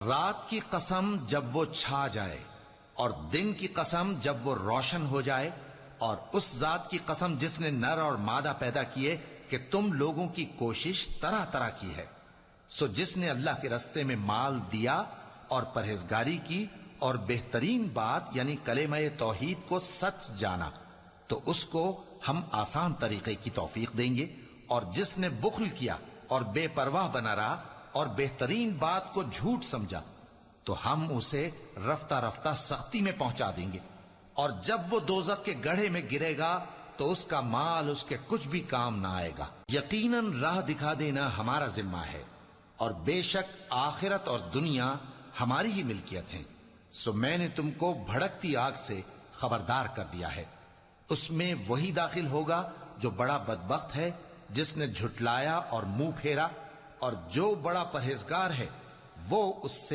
رات کی قسم جب وہ چھا جائے اور دن کی قسم جب وہ روشن ہو جائے، اور اس ذات کی قسم جس نے نر اور مادہ پیدا کیے کہ تم لوگوں کی کوشش طرح طرح کی ہے۔ سو جس نے اللہ کے رستے میں مال دیا اور پرہیزگاری کی اور بہترین بات یعنی کلمہ توحید کو سچ جانا، تو اس کو ہم آسان طریقے کی توفیق دیں گے، اور جس نے بخل کیا اور بے پرواہ بنا رہا اور بہترین بات کو جھوٹ سمجھا، تو ہم اسے رفتہ رفتہ سختی میں پہنچا دیں گے، اور جب وہ دوزخ کے گڑھے میں گرے گا تو اس کا مال اس کے کچھ بھی کام نہ آئے گا۔ یقیناً راہ دکھا دینا ہمارا ذمہ ہے، اور بے شک آخرت اور دنیا ہماری ہی ملکیت ہیں۔ سو میں نے تم کو بھڑکتی آگ سے خبردار کر دیا ہے، اس میں وہی داخل ہوگا جو بڑا بدبخت ہے، جس نے جھٹلایا اور منہ پھیرا، اور جو بڑا پرہیزگار ہے وہ اس سے